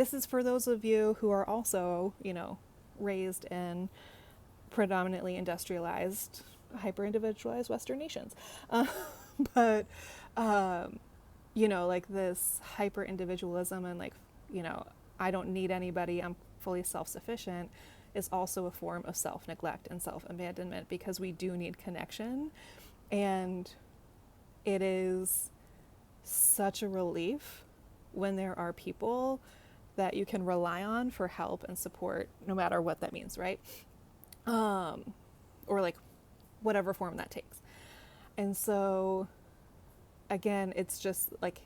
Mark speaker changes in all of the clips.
Speaker 1: this is for those of you who are also, raised in predominantly industrialized, hyper-individualized Western nations. But, like this hyper-individualism and like, I don't need anybody, I'm fully self-sufficient, is also a form of self-neglect and self-abandonment, because we do need connection. And it is such a relief when there are people that you can rely on for help and support, no matter what that means, right? Or like whatever form that takes. And so again, it's just like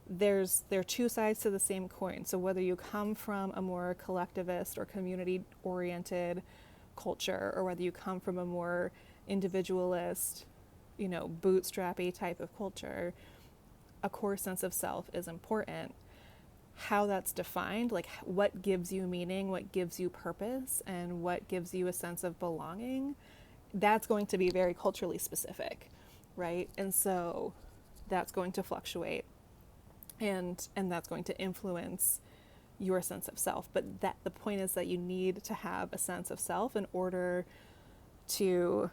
Speaker 1: there are two sides to the same coin. So whether you come from a more collectivist or community oriented culture, or whether you come from a more individualist, bootstrappy type of culture, a core sense of self is important. How that's defined, like what gives you meaning, what gives you purpose, and what gives you a sense of belonging, that's going to be very culturally specific, right? And so that's going to fluctuate, and that's going to influence your sense of self. But that the point is that you need to have a sense of self in order to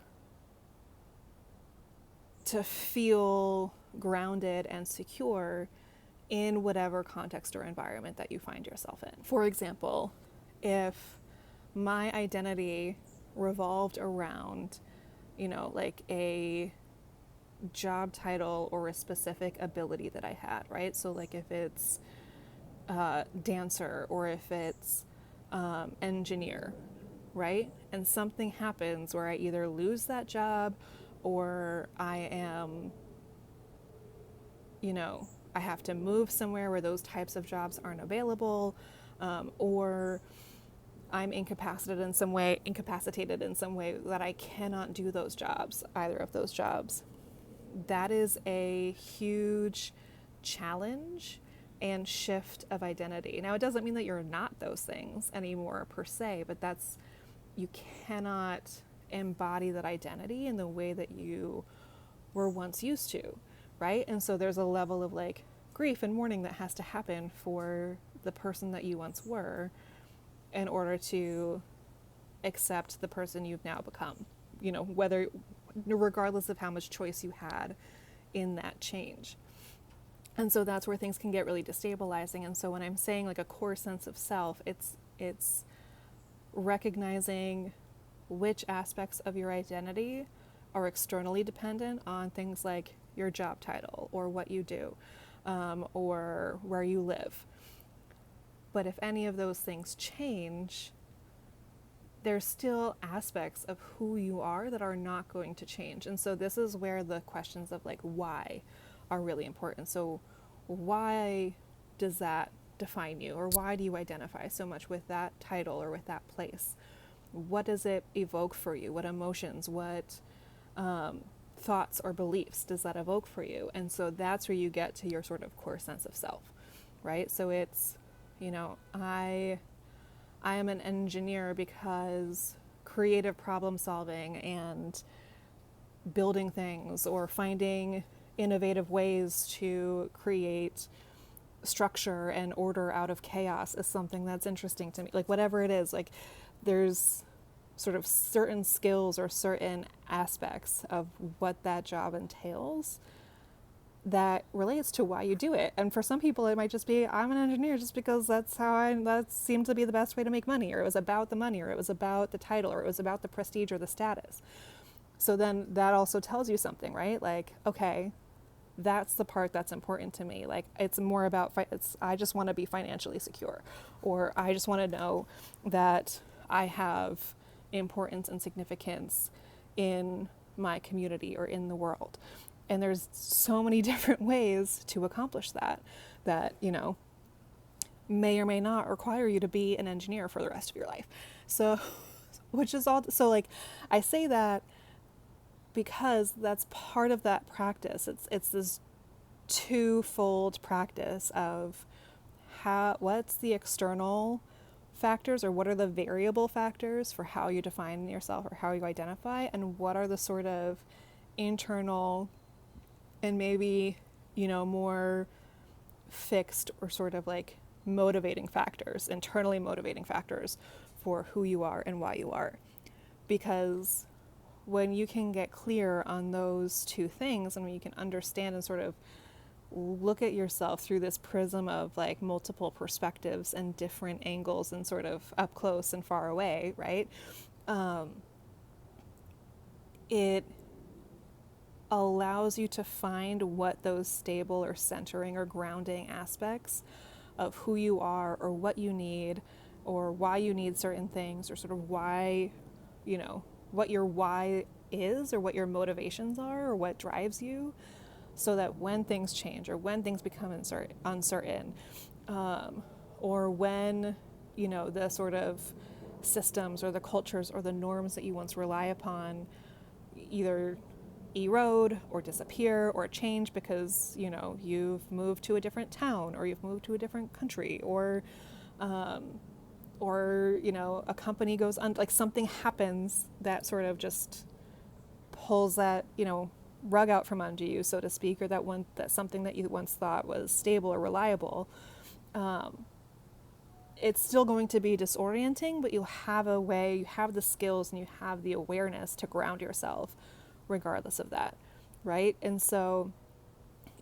Speaker 1: feel grounded and secure in whatever context or environment that you find yourself in. For example, if my identity revolved around, like a job title or a specific ability that I had, right? So like if it's dancer, or if it's engineer, right? And something happens where I either lose that job, or I am, I have to move somewhere where those types of jobs aren't available, or I'm incapacitated in some way that I cannot do those jobs, either of those jobs. That is a huge challenge and shift of identity. Now, it doesn't mean that you're not those things anymore per se, but you cannot embody that identity in the way that you were once used to, right? And so there's a level of like grief and mourning that has to happen for the person that you once were in order to accept the person you've now become, regardless of how much choice you had in that change. And so that's where things can get really destabilizing. And so when I'm saying like a core sense of self, it's recognizing which aspects of your identity are externally dependent on things like your job title, or what you do, or where you live. But if any of those things change, there's still aspects of who you are that are not going to change. And so this is where the questions of like why are really important. So why does that define you, or why do you identify so much with that title or with that place? What does it evoke for you? What emotions, what thoughts or beliefs does that evoke for you? And so that's where you get to your sort of core sense of self, right? So it's, I am an engineer because creative problem solving and building things, or finding innovative ways to create structure and order out of chaos, is something that's interesting to me. Like whatever it is, like there's sort of certain skills or certain aspects of what that job entails that relates to why you do it. And for some people it might just be, I'm an engineer just because that seemed to be the best way to make money, or it was about the money, or it was about the title, or it was about the prestige or the status. So then that also tells you something, right? Like, okay, that's the part that's important to me. Like it's more about, I just want to be financially secure, or I just want to know that I have importance and significance in my community or in the world. And there's so many different ways to accomplish that, may or may not require you to be an engineer for the rest of your life. So, like, I say that because that's part of that practice. It's this twofold practice of what's the external factors, or what are the variable factors for how you define yourself or how you identify, and what are the sort of internal and maybe, more fixed or sort of like motivating factors, internally motivating factors for who you are and why you are. Because when you can get clear on those two things, and when you can understand and sort of look at yourself through this prism of like multiple perspectives and different angles and sort of up close and far away, right? It allows you to find what those stable or centering or grounding aspects of who you are or what you need or why you need certain things or sort of why, what your why is or what your motivations are or what drives you, so that when things change or when things become uncertain, or when, the sort of systems or the cultures or the norms that you once rely upon either erode or disappear or change because, you've moved to a different town or you've moved to a different country or a company goes like something happens that sort of just pulls that, rug out from under you, so to speak, or that something that you once thought was stable or reliable, it's still going to be disorienting, but you have a way, you have the skills and you have the awareness to ground yourself regardless of that, right? And so,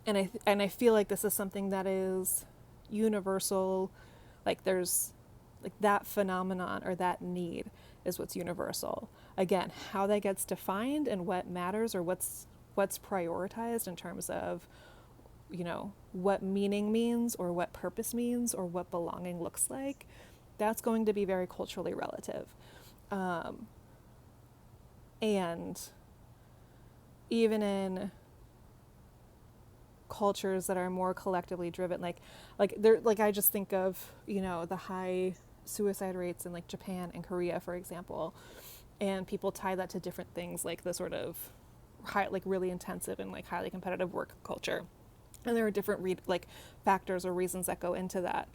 Speaker 1: and I feel like this is something that is universal, like there's like that phenomenon or that need is what's universal. Again, how that gets defined and what matters or what's prioritized in terms of, what meaning means or what purpose means or what belonging looks like, that's going to be very culturally relative. And even in cultures that are more collectively driven, like I just think of, the high suicide rates in like Japan and Korea, for example, and people tie that to different things, like the sort of really intensive and like highly competitive work culture, and there are different factors or reasons that go into that.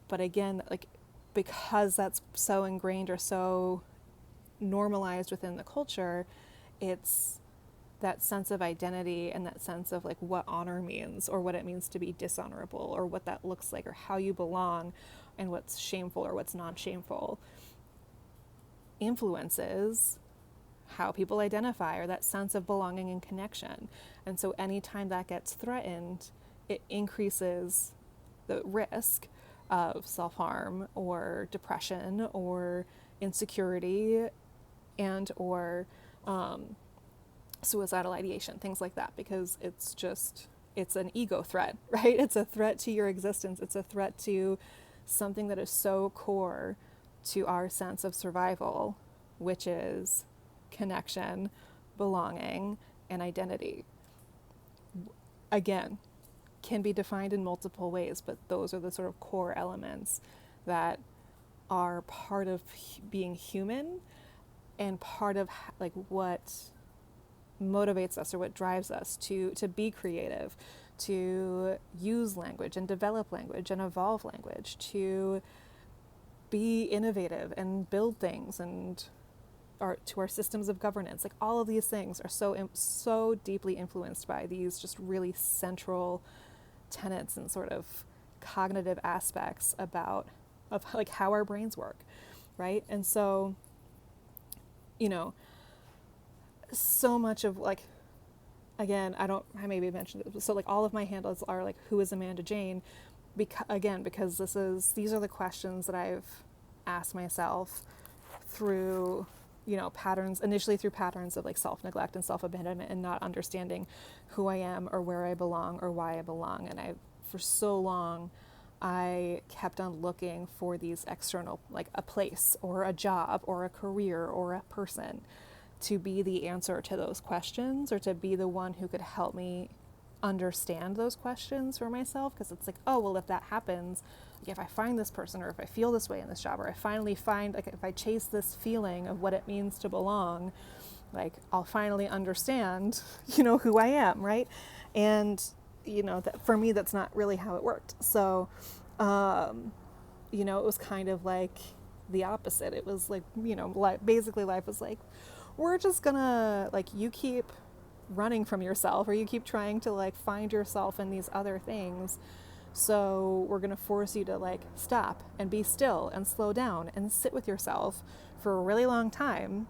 Speaker 1: But again, like because that's so ingrained or so normalized within the culture, it's that sense of identity and that sense of like what honor means or what it means to be dishonorable or what that looks like or how you belong and what's shameful or what's non-shameful influences how people identify or that sense of belonging and connection. And so anytime that gets threatened, it increases the risk of self-harm or depression or insecurity and or suicidal ideation, things like that, because it's an ego threat, right? It's a threat to your existence. It's a threat to something that is so core to our sense of survival, which is connection, belonging, and identity. Again, can be defined in multiple ways, but those are the sort of core elements that are part of being human and part of like what motivates us or what drives us to be creative, to use language and develop language and evolve language, to be innovative and build things and to our systems of governance. Like all of these things are so deeply influenced by these just really central tenets and sort of cognitive aspects of like how our brains work, right? And so, so much of like, again, I maybe mentioned it, so like all of my handles are like, who is Amanda Jane? Because these are the questions that I've asked myself through, initially through patterns of like self-neglect and self-abandonment and not understanding who I am or where I belong or why I belong. And for so long, I kept on looking for these external, like a place or a job or a career or a person to be the answer to those questions or to be the one who could help me understand those questions for myself. Because it's like, oh, well, if that happens, like if I find this person or if I feel this way in this job or I finally find, like if I chase this feeling of what it means to belong, like I'll finally understand, who I am, right? And, that for me, that's not really how it worked. So, it was kind of like the opposite. It was like, basically life was like, we're just gonna, like, you keep running from yourself or you keep trying to like find yourself in these other things, So we're going to force you to like stop and be still and slow down and sit with yourself for a really long time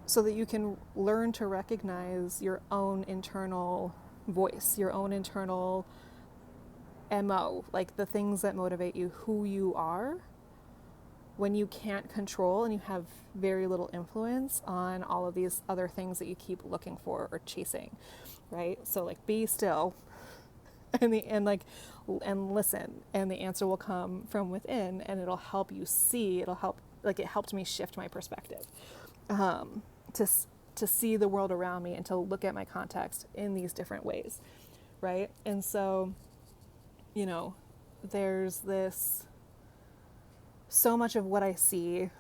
Speaker 1: so that you can learn to recognize your own internal voice, your own internal MO, like the things that motivate you, who you are, when you can't control and you have very little influence on all of these other things that you keep looking for or chasing, right? So like be still and listen, and the answer will come from within, and it'll help you see. It'll help, like it helped me shift my perspective, to to see the world around me and to look at my context in these different ways, right? And so, there's this, so much of what I see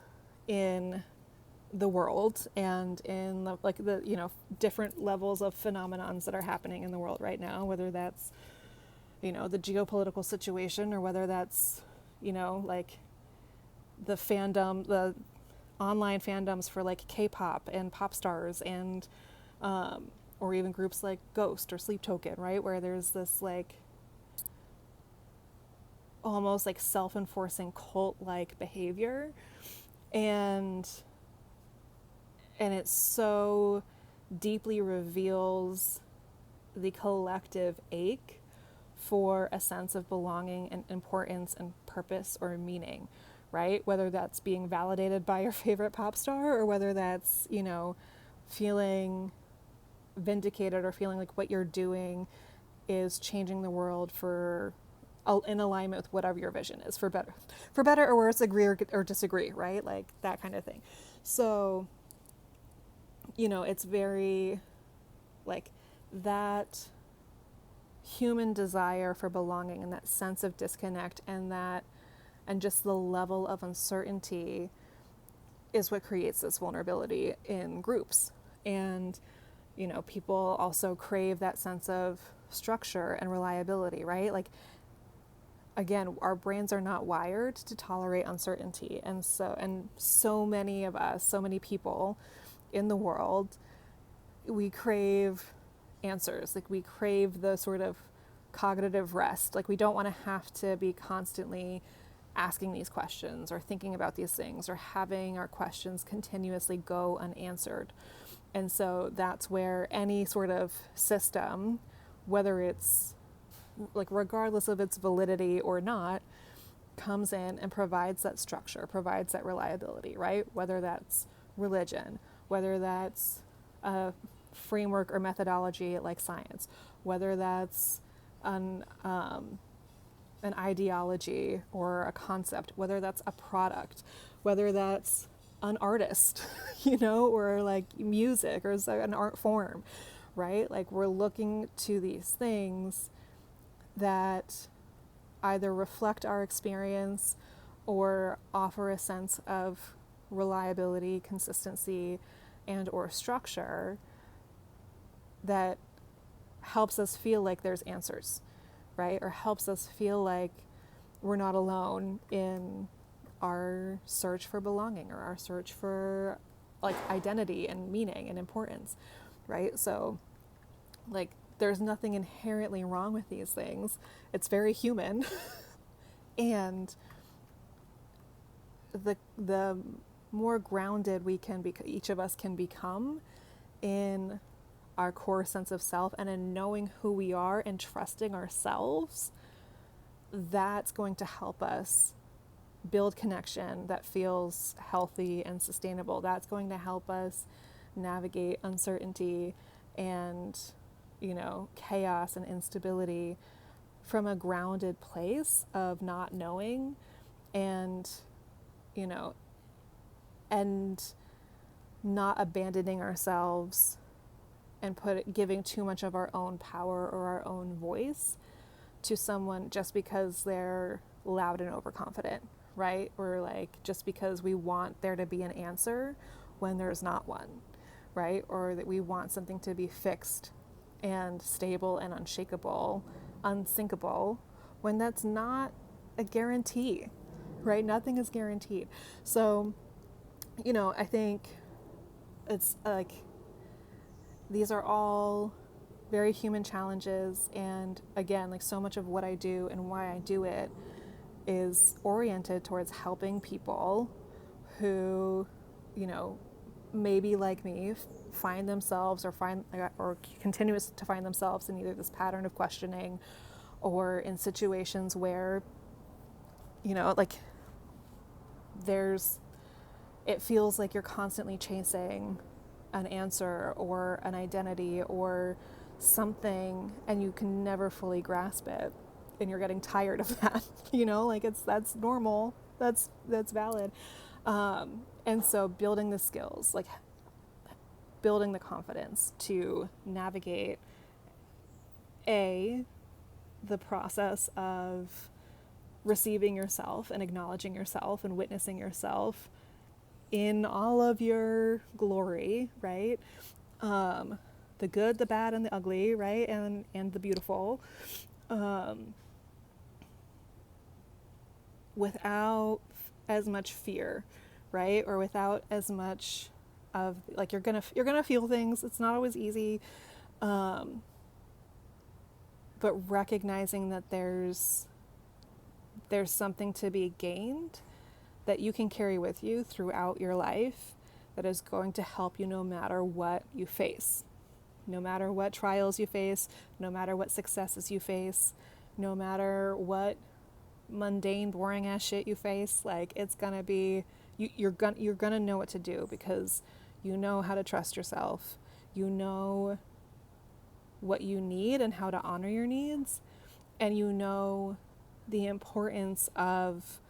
Speaker 1: in the world and in the different levels of phenomenons that are happening in the world right now, whether that's the geopolitical situation, or whether that's like the online fandoms for like K-pop and pop stars, and or even groups like Ghost or Sleep Token, right, where there's this like almost like self-enforcing cult-like behavior, and it so deeply reveals the collective ache for a sense of belonging and importance and purpose or meaning, right? Whether that's being validated by your favorite pop star, or whether that's, feeling vindicated, or feeling like what you're doing is changing the world in alignment with whatever your vision is, for better or worse, agree or disagree, right? Like that kind of thing. So, it's very like that human desire for belonging, and that sense of disconnect, and just the level of uncertainty is what creates this vulnerability in groups. And people also crave that sense of structure and reliability, right? Like, again, our brains are not wired to tolerate uncertainty, and so many of us, so many people in the world, we crave answers. Like we crave the sort of cognitive rest. Like we don't want to have to be constantly asking these questions or thinking about these things, or having our questions continuously go unanswered. And so that's where any sort of system, whether it's like regardless of its validity or not, comes in and provides that structure, provides that reliability, right? Whether that's religion, whether that's a framework or methodology like science, whether that's an ideology or a concept, whether that's a product, whether that's an artist, or like music, or an art form, right? Like we're looking to these things that either reflect our experience or offer a sense of reliability, consistency, and or structure that helps us feel like there's answers, right? Or helps us feel like we're not alone in our search for belonging, or our search for like identity and meaning and importance, right? So like there's nothing inherently wrong with these things. It's very human. And the more grounded each of us can become in our core sense of self, and in knowing who we are and trusting ourselves, that's going to help us build connection that feels healthy and sustainable. That's going to help us navigate uncertainty and, chaos and instability from a grounded place of not knowing, and, and not abandoning ourselves and giving too much of our own power or our own voice to someone just because they're loud and overconfident, right? Or like just because we want there to be an answer when there's not one, right? Or that we want something to be fixed and stable and unshakable, unsinkable, when that's not a guarantee, right? Nothing is guaranteed. So, I think it's like these are all very human challenges. And again, like so much of what I do and why I do it is oriented towards helping people who, you know, maybe like me, find themselves or continue to find themselves in either this pattern of questioning or in situations where, you know, like it feels like you're constantly chasing an answer or an identity or something and you can never fully grasp it and you're getting tired of that. You know, like that's normal, that's valid. And so building the skills, like building the confidence to navigate the process of receiving yourself and acknowledging yourself and witnessing yourself in all of your glory, right? The good, the bad, and the ugly, right? And the beautiful, without as much fear, right? Or without as much of like you're gonna feel things. It's not always easy, but recognizing that there's something to be gained that you can carry with you throughout your life that is going to help you no matter what you face, no matter what trials you face, no matter what successes you face, no matter what mundane, boring ass shit you face. Like it's gonna be, you're gonna know what to do because you know how to trust yourself. You know what you need and how to honor your needs, and you know the importance of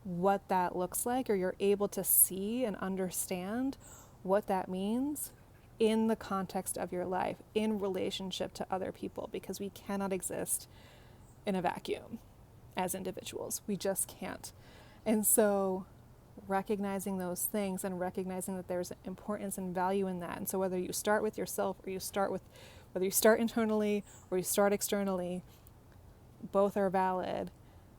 Speaker 1: what that looks like, or you're able to see and understand what that means in the context of your life, in relationship to other people, because we cannot exist in a vacuum as individuals. We just can't. And so recognizing those things and recognizing that there's importance and value in that. And so whether you start with yourself or whether you start internally or you start externally, both are valid.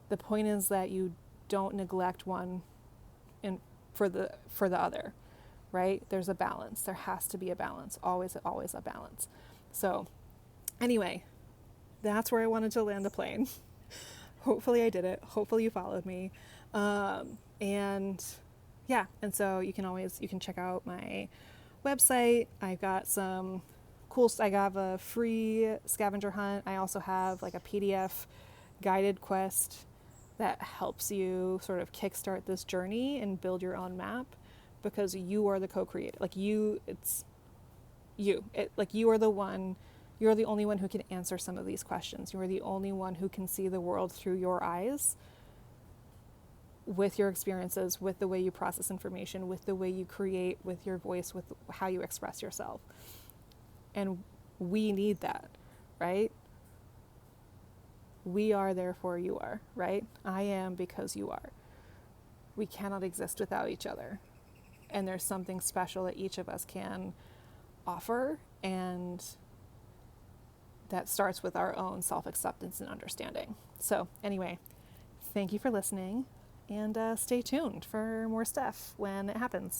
Speaker 1: The point is that you don't neglect one for the other, right? There's a balance. There has to be a balance. Always a balance. So anyway, that's where I wanted to land the plane. Hopefully I did it. Hopefully you followed me. And yeah, and so you can check out my website. I've got some I have a free scavenger hunt. I also have like a PDF guided quest that helps you sort of kickstart this journey and build your own map, because you are the co-creator. Like you are the one, you're the only one who can answer some of these questions. You are the only one who can see the world through your eyes, with your experiences, with the way you process information, with the way you create, with your voice, with how you express yourself. And we need that, right? We are, therefore you are, right? I am because you are. We cannot exist without each other. And there's something special that each of us can offer, and that starts with our own self-acceptance and understanding. So anyway, thank you for listening, and stay tuned for more stuff when it happens.